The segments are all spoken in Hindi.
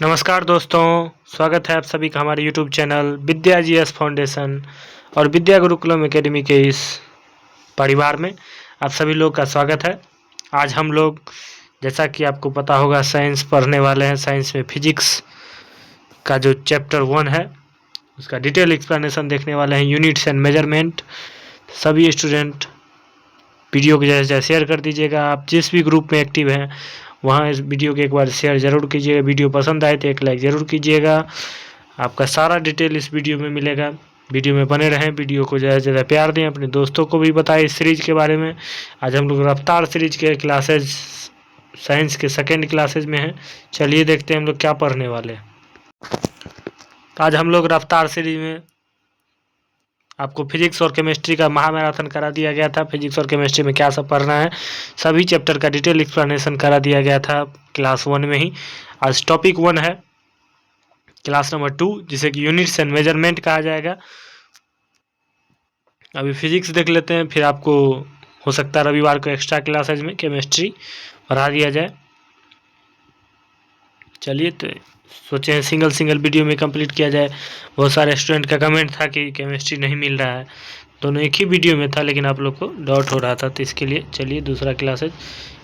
नमस्कार दोस्तों, स्वागत है आप सभी का हमारे यूट्यूब चैनल विद्या जीएस फाउंडेशन और विद्या गुरुकुलम एकेडमी के इस परिवार में आप सभी लोग का स्वागत है। आज हम लोग जैसा कि आपको पता होगा साइंस पढ़ने वाले हैं। साइंस में फिजिक्स का जो चैप्टर 1 है उसका डिटेल एक्सप्लेनेशन देखने वाले हैं, यूनिट्स एंड मेजरमेंट। सभी स्टूडेंट वीडियो को जैसे शेयर कर दीजिएगा। आप जिस भी ग्रुप में एक्टिव हैं वहाँ इस वीडियो को एक बार शेयर ज़रूर कीजिएगा। वीडियो पसंद आए तो एक लाइक ज़रूर कीजिएगा। आपका सारा डिटेल इस वीडियो में मिलेगा। वीडियो में बने रहें, वीडियो को ज़्यादा से ज़्यादा प्यार दें, अपने दोस्तों को भी बताएं इस सीरीज़ के बारे में। आज हम लोग रफ्तार सीरीज के क्लासेज साइंस के सेकेंड क्लासेज में हैं। चलिए देखते हैं हम लोग क्या पढ़ने वाले हैं। आज हम लोग रफ्तार सीरीज में आपको फिजिक्स और केमिस्ट्री का महामैराथन करा दिया गया था। फिजिक्स और केमिस्ट्री में क्या सब पढ़ना है, सभी चैप्टर का डिटेल एक्सप्लेनेशन करा दिया गया था क्लास 1 में ही। आज टॉपिक 1 है क्लास नंबर 2, जिसे कि यूनिट्स एंड मेजरमेंट कहा जाएगा। अभी फिजिक्स देख लेते हैं, फिर आपको हो सकता है रविवार को एक्स्ट्रा क्लासेज में केमिस्ट्री पढ़ा दिया जाए। चलिए तो सोचे हैं सिंगल वीडियो में कंप्लीट किया जाए। बहुत सारे स्टूडेंट का कमेंट था कि केमिस्ट्री नहीं मिल रहा है, दोनों एक ही वीडियो में था, लेकिन आप लोग को डाउट हो रहा था, तो इसके लिए चलिए दूसरा क्लासेज।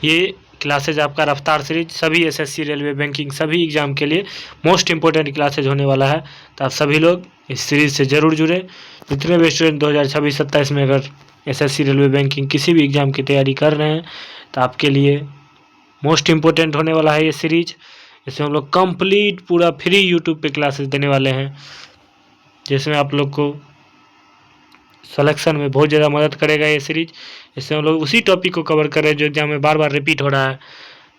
ये क्लासेज आपका रफ्तार सीरीज सभी एसएससी, रेलवे, बैंकिंग सभी एग्जाम के लिए मोस्ट इंपॉर्टेंट क्लासेज होने वाला है। तो आप सभी लोग इस सीरीज से ज़रूर जुड़े। जितने भी स्टूडेंट 2026-27 में अगर एसएससी, रेलवे, बैंकिंग किसी भी एग्ज़ाम की तैयारी कर रहे हैं तो आपके लिए मोस्ट इम्पोर्टेंट होने वाला है ये सीरीज। इसमें हम लोग कंप्लीट पूरा फ्री यूट्यूब पे क्लासेस देने वाले हैं, जिसमें आप लोग को सिलेक्शन में बहुत ज़्यादा मदद करेगा ये सीरीज। इसमें हम लोग उसी टॉपिक को कवर कर रहे हैं जो एग्जाम में बार बार रिपीट हो रहा है।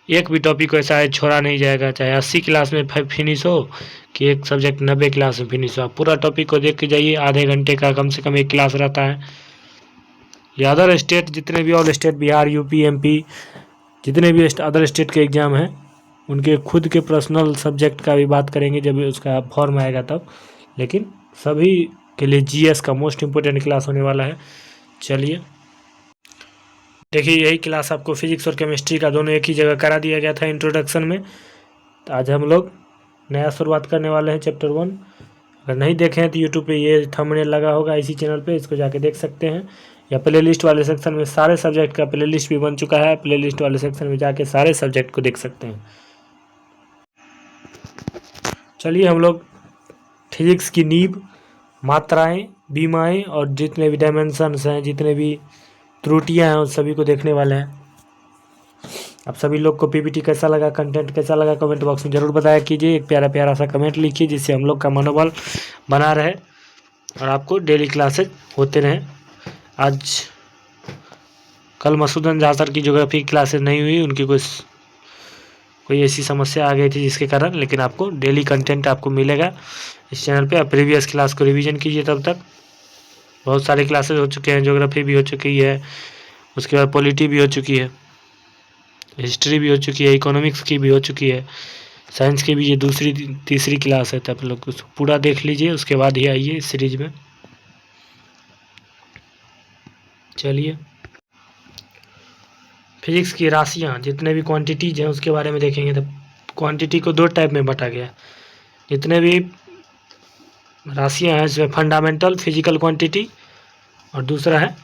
एक भी टॉपिक को ऐसा है छोड़ा नहीं जाएगा, चाहे 80 क्लास में फिनिश हो कि एक सब्जेक्ट 90 क्लास में फिनिश हो। आप पूरा टॉपिक को देख के जाइए, आधे घंटे का कम से कम एक क्लास रहता है। ये अदर स्टेट जितने भी all state, Bihar, UP, MP, जितने भी अदर स्टेट के एग्ज़ाम हैं उनके खुद के पर्सनल सब्जेक्ट का भी बात करेंगे जब उसका फॉर्म आएगा तब, लेकिन सभी के लिए जीएस का मोस्ट इम्पोर्टेंट क्लास होने वाला है। चलिए देखिए, यही क्लास आपको फिजिक्स और केमिस्ट्री का दोनों एक ही जगह करा दिया गया था इंट्रोडक्शन में। तो आज हम लोग नया शुरुआत करने वाले हैं चैप्टर 1। अगर नहीं देखे हैं तो यूट्यूब पे ये थंबनेल लगा होगा इसी चैनल पे, इसको जाके देख सकते हैं, या प्ले लिस्ट वाले सेक्शन में सारे सब्जेक्ट का प्ले लिस्ट भी बन चुका है। प्ले लिस्ट वाले सेक्शन में जाके सारे सब्जेक्ट को देख सकते हैं। चलिए हम लोग फिजिक्स की नींव, मात्राएं, बीमाएं और जितने भी डायमेंशंस हैं, जितने भी त्रुटियां हैं, उन सभी को देखने वाले हैं। आप सभी लोग को पीपीटी कैसा लगा, कंटेंट कैसा लगा, कमेंट बॉक्स में ज़रूर बताया कीजिए। एक प्यारा प्यारा सा कमेंट लिखिए जिससे हम लोग का मनोबल बना रहे और आपको डेली क्लासेज होते रहें। आज कल मसूदन झा सर की ज्योग्राफी क्लासेज नहीं हुई, उनकी कोई ऐसी समस्या आ गई थी जिसके कारण, लेकिन आपको डेली कंटेंट आपको मिलेगा इस चैनल पे। आप प्रीवियस क्लास को रिवीजन कीजिए। तब तक बहुत सारे क्लासेज हो चुके हैं, ज्योग्राफी भी हो चुकी है, उसके बाद पॉलिटी भी हो चुकी है, हिस्ट्री भी हो चुकी है, इकोनॉमिक्स की भी हो चुकी है, साइंस की भी ये दूसरी तीसरी क्लास है। तो आप लोग उसको पूरा देख लीजिए, उसके बाद ही आइए इस सीरीज में। चलिए फिजिक्स की राशियाँ, जितने भी क्वांटिटीज हैं उसके बारे में देखेंगे। तो क्वांटिटी को 2 टाइप में बांटा गया। जितने भी राशियाँ हैं इसमें फंडामेंटल फिजिकल क्वांटिटी और दूसरा है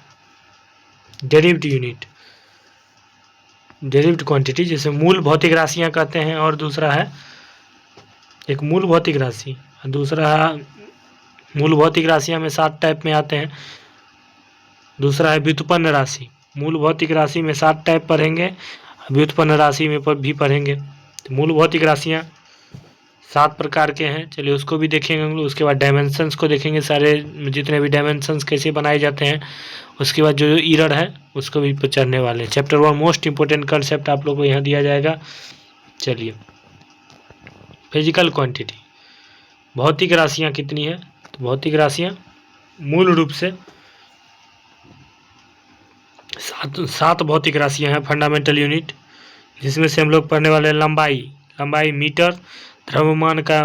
डेरिव्ड यूनिट, डेरिव्ड क्वांटिटी, जिसे मूल भौतिक राशियाँ कहते हैं। और दूसरा है एक मूल भौतिक राशि, दूसरा मूल भौतिक राशियाँ में 7 टाइप में आते हैं। दूसरा है व्युत्पन्न राशि। मूल भौतिक राशि में 7 टाइप पढ़ेंगे, व्युत्पन्न राशि में भी पढ़ेंगे। तो मूल भौतिक राशियाँ 7 प्रकार के हैं, चलिए उसको भी देखेंगे हम लोग। उसके बाद डायमेंशंस को देखेंगे, सारे जितने भी डायमेंशंस कैसे बनाए जाते हैं। उसके बाद जो ईरर है उसको भी पढ़ने वाले हैं। चैप्टर 1 मोस्ट इंपॉर्टेंट कंसेप्ट आप लोग को यहाँ दिया जाएगा। चलिए फिजिकल क्वांटिटी, भौतिक राशियाँ कितनी है। तो भौतिक राशियाँ मूल रूप से 7 भौतिक राशियाँ हैं फंडामेंटल यूनिट, जिसमें से हम लोग पढ़ने वाले हैं लंबाई मीटर, द्रव्यमान का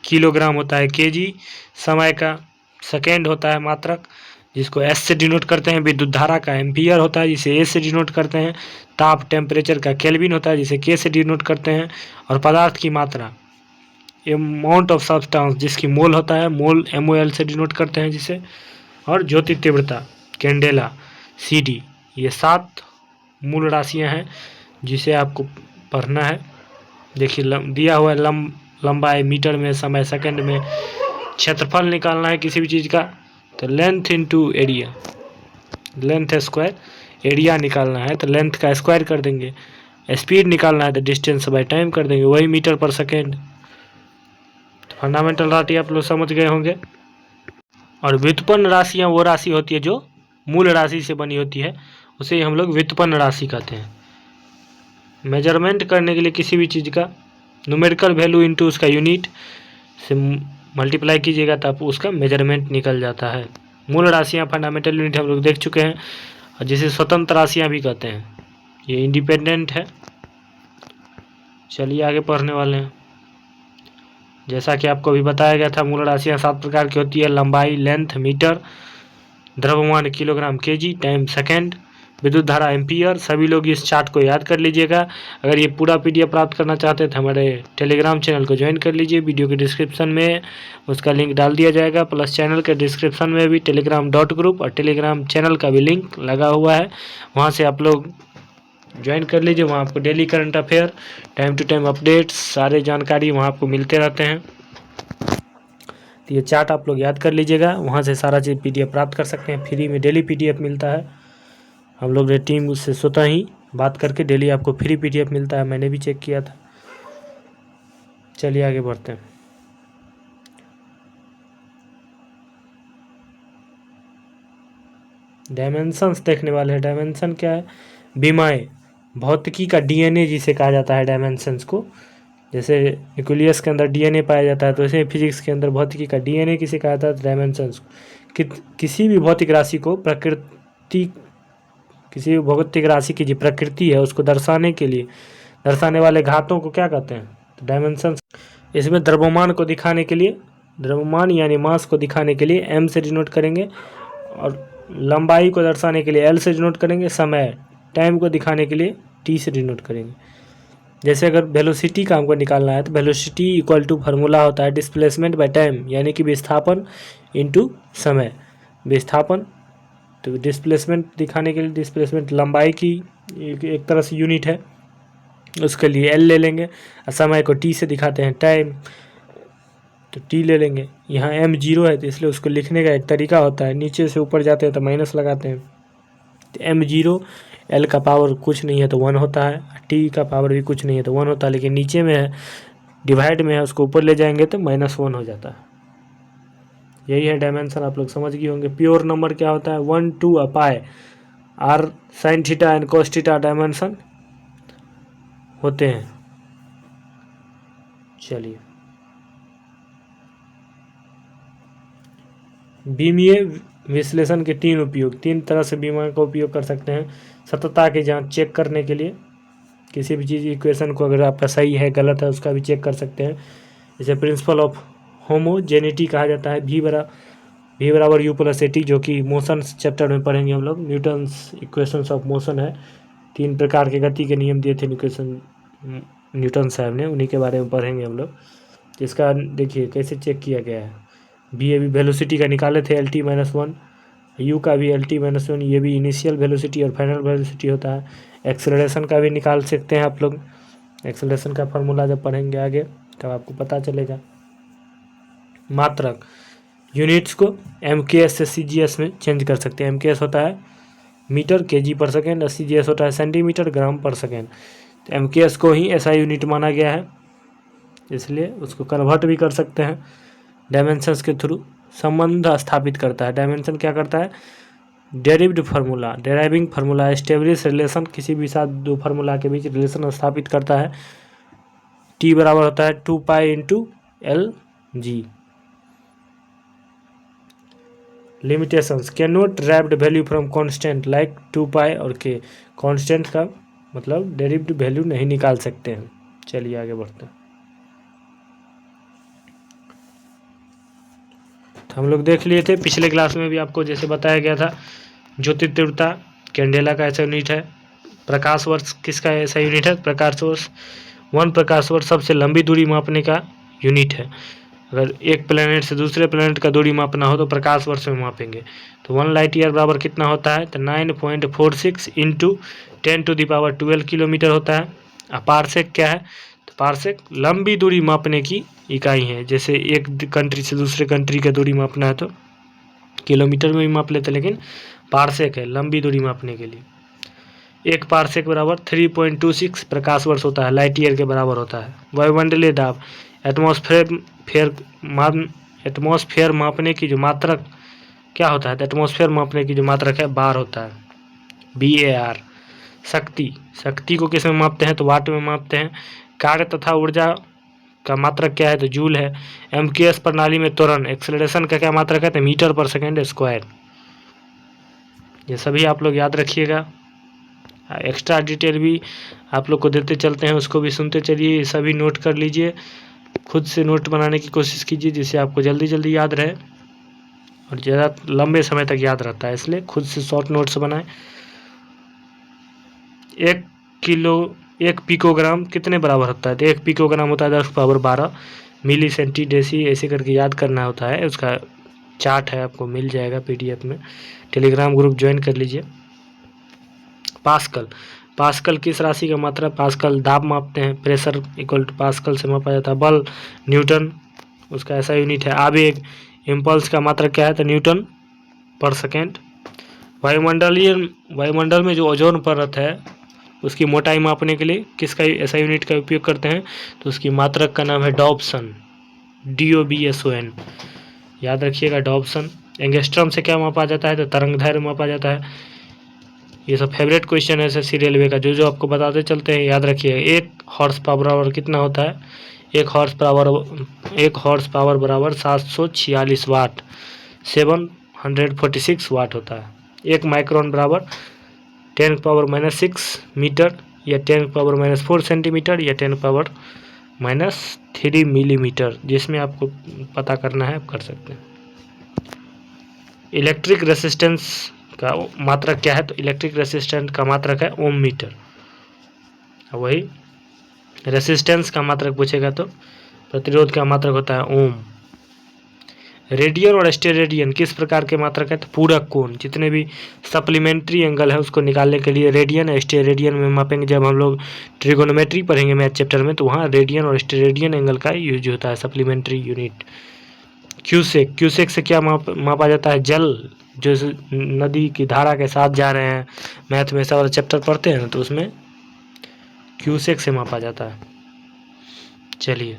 किलोग्राम होता है केजी, समय का सेकेंड होता है मात्रक जिसको एस से डिनोट करते हैं, विद्युत धारा का एम्पियर होता है जिसे ए से डिनोट करते हैं, ताप टेम्परेचर का केल्विन होता है जिसे के से डिनोट करते हैं, और पदार्थ की मात्रा अमाउंट ऑफ सब्सटेंस जिसकी मोल होता है, मोल MOL से डिनोट करते हैं जिसे, और ज्योति तीव्रता कैंडेला CD, ये 7 मूल राशियां हैं जिसे आपको पढ़ना है। देखिए दिया हुआ है लंबाई मीटर में, समय सेकंड में, क्षेत्रफल निकालना है किसी भी चीज़ का तो length into area, length square, area निकालना है तो लेंथ का स्क्वायर कर देंगे, स्पीड निकालना है तो डिस्टेंस बाय टाइम कर देंगे, वही मीटर पर सेकेंड। तो फंडामेंटल राशि आप लोग समझ गए होंगे। और व्युत्पन्न राशियाँ वो राशि होती है जो मूल राशि से बनी होती है, उसे हम लोग व्युत्पन्न राशि कहते हैं। मेजरमेंट करने के लिए किसी भी चीज़ का न्यूमेरिकल वैल्यू इनटू उसका यूनिट से मल्टीप्लाई कीजिएगा तो आप उसका मेजरमेंट निकल जाता है। मूल राशियाँ फंडामेंटल यूनिट हम लोग देख चुके हैं, और जिसे स्वतंत्र राशियाँ भी कहते हैं, ये इंडिपेंडेंट है। चलिए आगे पढ़ने वाले हैं। जैसा कि आपको भी बताया गया था, मूल राशियाँ 7 प्रकार की होती है, लंबाई लेंथ मीटर, द्रव्यमान किलोग्राम केजी, टाइम सेकेंड, विद्युत धारा एम्पियर। सभी लोग इस चार्ट को याद कर लीजिएगा। अगर ये पूरा PDF प्राप्त करना चाहते हैं तो हमारे टेलीग्राम चैनल को ज्वाइन कर लीजिए, वीडियो के डिस्क्रिप्शन में उसका लिंक डाल दिया जाएगा, प्लस चैनल के डिस्क्रिप्शन में भी टेलीग्राम.ग्रुप और टेलीग्राम चैनल का भी लिंक लगा हुआ है, वहाँ से आप लोग ज्वाइन कर लीजिए। वहाँ आपको daily current affair, time to time updates, सारे जानकारी वहाँ आपको मिलते रहते हैं। तो ये चार्ट आप लोग याद कर लीजिएगा, वहाँ से सारा चीज़ PDF प्राप्त कर सकते हैं। फ्री में डेली PDF मिलता है, हम लोग ने टीम उससे स्वतः ही बात करके डेली आपको फ्री PDF मिलता है, मैंने भी चेक किया था। चलिए आगे बढ़ते हैं। डायमेंशंस देखने वाले हैं। डायमेंशन क्या है? बीमाएँ, भौतिकी का DNA जिसे कहा जाता है डायमेंशंस को। जैसे न्यूक्लियस के अंदर DNA पाया जाता है, तो ऐसे फिजिक्स के अंदर भौतिकी का DNA किसे कहा जाता है? डायमेंशंस को। किसी भी भौतिक राशि को किसी भी भौतिक राशि की जो प्रकृति है उसको दर्शाने के लिए, दर्शाने वाले घातों को क्या कहते हैं? तो डायमेंशंस। इसमें द्रव्यमान को दिखाने के लिए, द्रव्यमान यानी मास को दिखाने के लिए M से डिनोट करेंगे, और लंबाई को दर्शाने के लिए L से डिनोट करेंगे, समय टाइम को दिखाने के लिए T से डिनोट करेंगे। जैसे अगर वेलोसिटी का हमको निकालना है तो वेलोसिटी इक्वल टू फार्मूला होता है डिस्प्लेसमेंट बाय टाइम, यानी कि विस्थापन इनटू समय। विस्थापन तो डिस्प्लेसमेंट दिखाने के लिए, डिस्प्लेसमेंट लंबाई की एक तरह से यूनिट है, उसके लिए L ले लेंगे, और समय को T से दिखाते हैं, टाइम तो T ले लेंगे। यहाँ M 0 है तो इसलिए उसको लिखने का एक तरीका होता है, नीचे से ऊपर जाते हैं तो माइनस लगाते हैं। तो M 0, L का पावर कुछ नहीं है तो 1 होता है, T का पावर भी कुछ नहीं है तो 1 होता है, लेकिन नीचे में है, डिवाइड में है, उसको ऊपर ले जाएंगे तो -1 हो जाता है। यही है डायमेंशन, आप लोग समझ गए होंगे। प्योर नंबर क्या होता है? 1 2 पाई r sin theta and cos theta dimension होते हैं। चलिए, बीमीय विश्लेषण के 3 उपयोग। 3 तरह से बीमा का उपयोग कर सकते हैं। सततता की जांच चेक करने के लिए, किसी भी चीज़ इक्वेशन को अगर आपका सही है गलत है उसका भी चेक कर सकते हैं। जैसे प्रिंसिपल ऑफ होमोजेनिटी कहा जाता है, V बराबर U + AT, जो कि मोशन चैप्टर में पढ़ेंगे हम लोग। न्यूटन्स इक्वेशंस ऑफ मोशन है, 3 प्रकार के गति के नियम दिए थे न्यूटन साहब ने, उन्हीं के बारे में पढ़ेंगे हम लोग। इसका देखिए कैसे चेक किया गया है। भी वेलोसिटी का निकाले थे LT-1, U का भी LT-1, ये भी इनिशियल वेलोसिटी और फाइनल वेलोसिटी होता है। एक्सेलरेशन का भी निकाल सकते हैं आप लोग, एक्सेलरेशन का फार्मूला जब पढ़ेंगे आगे तब आपको पता चलेगा। मात्रक, यूनिट्स को MKS से CGS में चेंज कर सकते हैं। MKS होता है मीटर kg/सेकेंड, और CGS होता है सेंटीमीटर ग्राम/सेकेंड। तो MKS को ही ऐसा यूनिट माना गया है, इसलिए उसको कन्वर्ट भी कर सकते हैं डायमेंशंस के थ्रू। संबंध स्थापित करता है, डायमेंशन क्या करता है? Derived formula, deriving formula, establish relation, किसी भी साथ 2 फार्मूला के बीच रिलेशन स्थापित करता है। T बराबर होता है 2 पाई × LG। Limitations, can not derived value from constant like 2 पाई और K। कांस्टेंट का मतलब डेरिव्ड वैल्यू नहीं निकाल सकते हैं। चलिए आगे बढ़ते हैं। तो हम लोग देख लिए थे पिछले क्लास में भी, आपको जैसे बताया गया था, ज्योति तीव्रता कैंडेला का ऐसा यूनिट है। प्रकाश वर्ष किसका ऐसा यूनिट है? प्रकाश वर्ष। 1 प्रकाश वर्ष सबसे लंबी दूरी मापने का यूनिट है। अगर एक प्लेनेट से दूसरे प्लेनेट का दूरी मापना हो तो प्रकाश वर्ष में मापेंगे। तो 1 लाइट ईयर बराबर कितना होता है, तो 9.46 इंटू 10⁻12 किलोमीटर होता है। अब पार्सेक क्या है, तो पार्सेक लंबी दूरी मापने की इकाई है। जैसे एक कंट्री से दूसरे कंट्री का दूरी मापना है तो किलोमीटर में भी माप लेते हैं, लेकिन पार्सेक है लंबी दूरी मापने के लिए। एक पार्सेक बराबर 3.26 प्रकाश वर्ष होता है, लाइट ईयर के बराबर होता है। वायुमंडलीय दाब, एटमॉस्फेयर मापने की जो मात्रक क्या होता है, तो एटमॉस्फेयर मापने की जो मात्रक है बार होता है, BAR। शक्ति को किस में मापते हैं, तो वाट में मापते हैं। कार्य तथा ऊर्जा का मात्रक क्या है, तो जूल है। MKS प्रणाली में त्वरण एक्सेलरेशन का क्या मात्रक है, तो मीटर पर सेकेंड स्क्वायर। ये सभी आप लोग याद रखिएगा। एक्स्ट्रा डिटेल भी आप लोग को देते चलते हैं, उसको भी सुनते चलिए, सभी नोट कर लीजिए। खुद से नोट बनाने की कोशिश कीजिए जिससे आपको जल्दी जल्दी याद रहे और ज़्यादा लंबे समय तक याद रहता है, इसलिए खुद से शॉर्ट नोट्स बनाएं। 1 पिकोग्राम कितने बराबर होता है, तो 1 पिकोग्राम होता है 10⁻12 मिली सेंटी डेसी, ऐसे करके याद करना होता है। उसका चार्ट है, आपको मिल जाएगा PDF में, टेलीग्राम ग्रुप ज्वाइन कर लीजिए। पास्कल किस राशि का मात्रा, पास्कल दाब मापते हैं, प्रेशर इक्वल टू पास्कल से मापा जाता है। बल न्यूटन उसका ऐसा यूनिट है। आवेग इम्पल्स का मात्रा क्या है, तो न्यूटन पर सेकेंड। वायुमंडल में जो ओजोन परत है उसकी मोटाई मापने के लिए किसका ऐसा यूनिट का उपयोग करते हैं, तो उसकी मात्रक का नाम है डॉप्सन, DOBSON, याद रखिएगा डॉप्सन। एंगस्ट्रॉम से क्या मापा जाता है, तो तरंगदैर्घ्य मापा जाता है। ये सब फेवरेट क्वेश्चन है SSC रेलवे का, जो आपको बताते चलते हैं, याद रखिए। 1 हॉर्स पावर कितना होता है, 1 हॉर्स पावर बराबर 746 वाट, 746 वाट होता है। 1 माइक्रोन बराबर 10⁻⁻6 मीटर या 10⁻⁻4 सेंटीमीटर या 10⁻⁻3 मिलीमीटर, जिसमें आपको पता करना है आप कर सकते हैं। इलेक्ट्रिक रेसिस्टेंस का मात्रक क्या है, तो इलेक्ट्रिक रेसिस्टेंस का मात्रक है ओम मीटर। वही रेसिस्टेंस का मात्रक पूछेगा तो प्रतिरोध का मात्रक होता है ओम। रेडियन और स्टेरेडियन किस प्रकार के मात्रक है, तो पूरक कोण। जितने भी सप्लीमेंट्री एंगल है उसको निकालने के लिए रेडियन और स्टेरेडियन में मापेंगे। जब हम लोग ट्रिगोनोमेट्री पढ़ेंगे मैथ चैप्टर में, तो वहाँ रेडियन और स्टेरेडियन एंगल का यूज होता है, सप्लीमेंट्री यूनिट। क्यूसेक से क्या मापा जाता है, जल जो नदी की धारा के साथ जा रहे हैं, मैथ में ऐसा वाला चैप्टर पढ़ते हैं तो उसमें क्यूसेक से मापा जाता है। चलिए,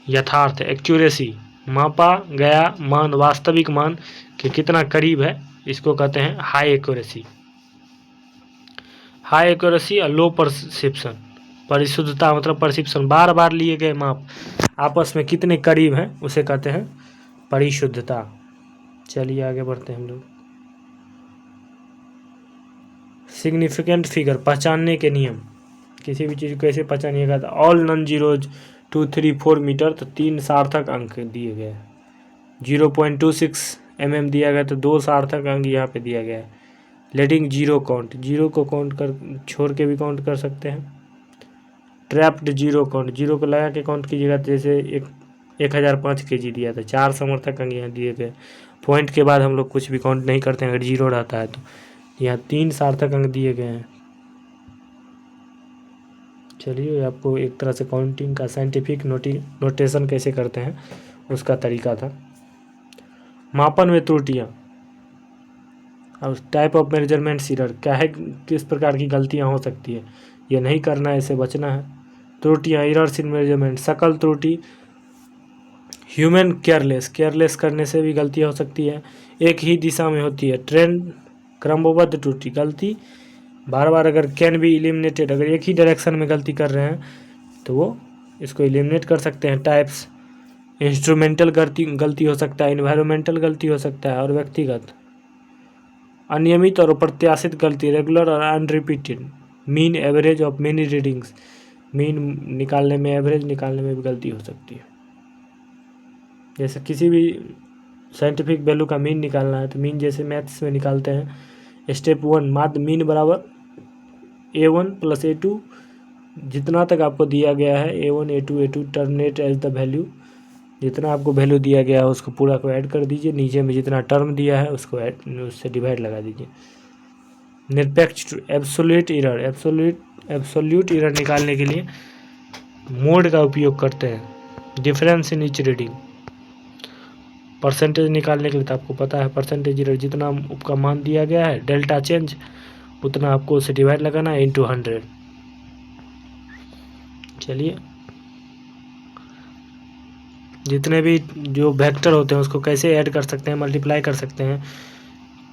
यथार्थ एक्यूरेसी, मापा गया मान वास्तविक मान के कितना करीब है, इसको कहते हैं हाई एक्यूरेसी। हाई एक्यूरेसी और लो परसेप्शन, परिशुद्धता मतलब परसेप्शन, बार बार लिए गए माप आपस में कितने करीब हैं उसे कहते हैं परिशुद्धता। चलिए आगे बढ़ते हैं हम लोग। सिग्निफिकेंट फिगर, पहचानने के नियम, किसी भी चीज़ को कैसे पहचानिएगा, तो ऑल नॉन जीरोज 2, 3, 4 मीटर, तो 3 सार्थक अंक दिए गए। 0.26 mm दिया गया, तो 2 सार्थक अंक यहाँ पे दिया गया है। लेटिंग जीरो काउंट, जीरो को काउंट कर छोड़ के भी काउंट कर सकते हैं। ट्रैप्ड जीरो काउंट, जीरो को लगा के काउंट कीजिएगा, तो जैसे 1005 kg दिया था, 4 समर्थक अंक यहाँ दिए गए। पॉइंट के बाद हम लोग कुछ भी काउंट नहीं करते हैं अगर जीरो रहता है तो। यहाँ 3 सार्थक अंक दिए गए हैं। चलिए, आपको एक तरह से काउंटिंग का साइंटिफिक नोटेशन कैसे करते हैं उसका तरीका था। मापन में त्रुटियाँ, अब टाइप ऑफ मेजरमेंट एरर क्या है, किस प्रकार की गलतियाँ हो सकती है, ये नहीं करना है, इसे बचना है। त्रुटियाँ, एरर्स इन मेजरमेंट, सकल त्रुटि, ह्यूमन केयरलेस करने से भी गलतियाँ हो सकती है। एक ही दिशा में होती है, ट्रेंड क्रमबद्ध त्रुटि, गलती बार बार अगर कैन बी एलिमिनेटेड, अगर एक ही डायरेक्शन में गलती कर रहे हैं तो वो इसको एलिमिनेट कर सकते हैं। टाइप्स, इंस्ट्रूमेंटल गलती हो सकता है, इन्वायरमेंटल गलती हो सकता है और व्यक्तिगत। अनियमित और अप्रत्याशित गलती, रेगुलर और unrepeated. Mean average of many readings, mean निकालने में, एवरेज निकालने में भी गलती हो सकती है। जैसे किसी भी साइंटिफिक वैल्यू का मीन निकालना है तो मीन जैसे मैथ्स में निकालते हैं, स्टेप 1 माध्य मीन बराबर A1 + A2 जितना तक आपको दिया गया है A1 A2 A2 terminate as the value, जितना आपको वैल्यू दिया गया है उसको पूरा को ऐड कर दीजिए, नीचे में जितना टर्म दिया है उसको ऐड उससे डिवाइड लगा दीजिए। निरपेक्ष एब्सोल्यूट एरर, एब्सोल्यूट एरर निकालने के लिए मोड का उपयोग करते हैं, difference in each reading. Percentage निकालने के लिए तो आपको पता है परसेंटेज एरर जितना आपका मान दिया गया है डेल्टा चेंज उतना आपको उसे डिवाइड लगाना है इंटू 100। चलिए, जितने भी जो वेक्टर होते हैं उसको कैसे ऐड कर सकते हैं, मल्टीप्लाई कर सकते हैं,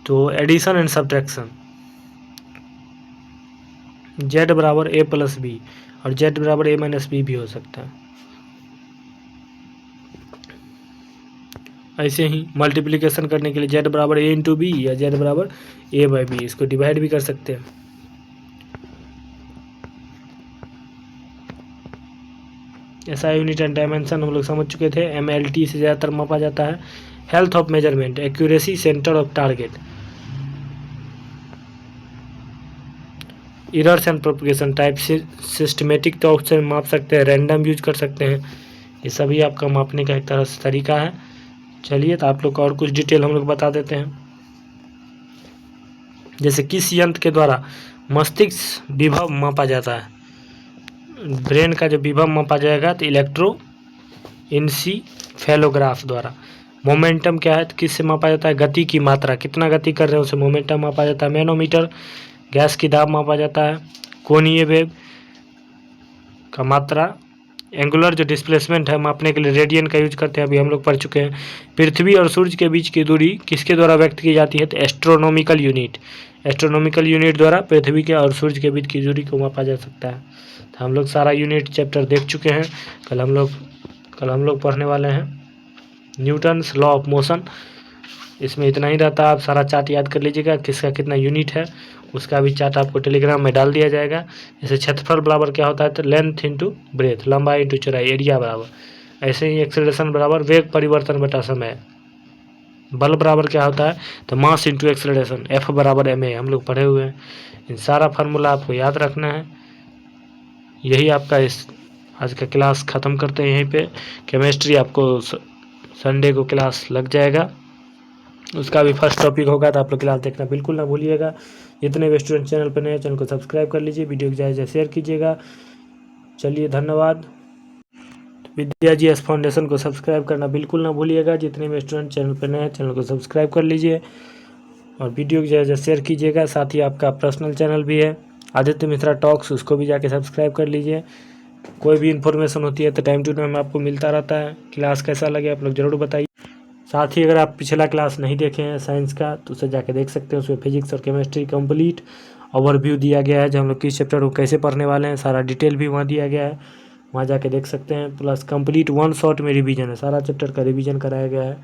तो एडिशन एंड सब्ट्रैक्शन। z बराबर a प्लस बी और z बराबर a माइनस बी भी हो सकता है। ऐसे ही मल्टीप्लिकेशन करने के लिए z बराबर a इंटू बी या z बराबर a बाई बी, इसको डिवाइड भी कर सकते हैं। ऐसा यूनिट एंड डायमेंशन हम लोग समझ चुके थे। MLT से ज़्यादातर मापा जाता है। Health of measurement, accuracy, centre of target, errors and propagation type से सिस्टमेटिक तौर से माप सकते हैं, रैंडम यूज कर सकते हैं, ये सभी आपका मापने का एक तरह से तरीका है। चलिए, तो आप लोग को और कुछ डिटेल हम लोग बता देते हैं। जैसे किस यंत्र के द्वारा मस्तिष्क विभव मापा जाता है, ब्रेन का जो विभव मापा जाएगा तो इलेक्ट्रो इंसीफेलोग्राफ द्वारा। मोमेंटम क्या है, तो किससे मापा जाता है, गति की मात्रा, कितना गति कर रहे हैं उसे मोमेंटम मापा जाता है। मैनोमीटर, गैस की दाब मापा जाता है। कोणीय वेग का मात्रा, एंगुलर जो डिस्प्लेसमेंट है मापने के लिए रेडियन का यूज करते हैं, अभी हम लोग पढ़ चुके हैं। पृथ्वी और सूर्य के बीच की दूरी किसके द्वारा व्यक्त की जाती है, तो एस्ट्रोनॉमिकल यूनिट, एस्ट्रोनॉमिकल यूनिट द्वारा पृथ्वी के और सूर्य के बीच की दूरी को मापा जा सकता है। तो हम लोग सारा यूनिट चैप्टर देख चुके हैं। कल हम लोग पढ़ने वाले हैं न्यूटन्स लॉ ऑफ मोशन। इसमें इतना ही रहता है, आप सारा चार्ट याद कर लीजिएगा, किसका कितना यूनिट है उसका भी चार्ट आपको टेलीग्राम में डाल दिया जाएगा। जैसे क्षेत्रफल बराबर क्या होता है, तो लेंथ इंटू ब्रेथ, लंबाई इंटू चौड़ाई, एरिया बराबर। ऐसे ही एक्सेलरेशन बराबर वेग परिवर्तन बटा समय। बल बराबर क्या होता है, तो मास इंटू एक्सेलरेशन, F बराबर ma, हम लोग पढ़े हुए हैं। इन सारा फार्मूला आपको याद रखना है। यही आपका इस आज का क्लास ख़त्म करते हैं यहीं पे। केमिस्ट्री आपको संडे को क्लास लग जाएगा, उसका भी फर्स्ट टॉपिक होगा, तो आप लोग क्लास देखना बिल्कुल ना भूलिएगा। जितने भी स्टूडेंट चैनल पर नए हैं चैनल को सब्सक्राइब कर लीजिए, वीडियो को ज़्यादा शेयर कीजिएगा। चलिए, धन्यवाद। विद्या जी एस फाउंडेशन को सब्सक्राइब करना बिल्कुल ना भूलिएगा। जितने भी स्टूडेंट चैनल पर नए हैं चैनल को सब्सक्राइब कर लीजिए और वीडियो को ज़्यादा शेयर कीजिएगा। साथ ही आपका पर्सनल चैनल भी है आदित्य मिश्रा टॉक्स, उसको भी जाके सब्सक्राइब कर लीजिए। कोई भी इन्फॉर्मेशन होती है तो टाइम टू टाइम आपको मिलता रहता है। क्लास कैसा लगे आप लोग ज़रूर बताइए। साथ ही अगर आप पिछला क्लास नहीं देखे हैं साइंस का तो उसे जाके देख सकते हैं, उसमें फिजिक्स और केमिस्ट्री कंप्लीट ओवरव्यू दिया गया है, जो हम लोग किस चैप्टर को कैसे पढ़ने वाले हैं सारा डिटेल भी वहाँ दिया गया है, वहाँ जाके देख सकते हैं। प्लस कंप्लीट 1 शॉट में रिवीजन है, सारा चैप्टर का रिवीजन कराया गया है,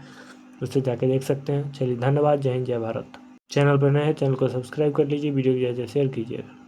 उससे जाके देख सकते हैं। चलिए, धन्यवाद। जय हिंद, जय भारत। चैनल पर नए हैं चैनल को सब्सक्राइब कर लीजिए, वीडियो को ज़्यादा शेयर कीजिएगा।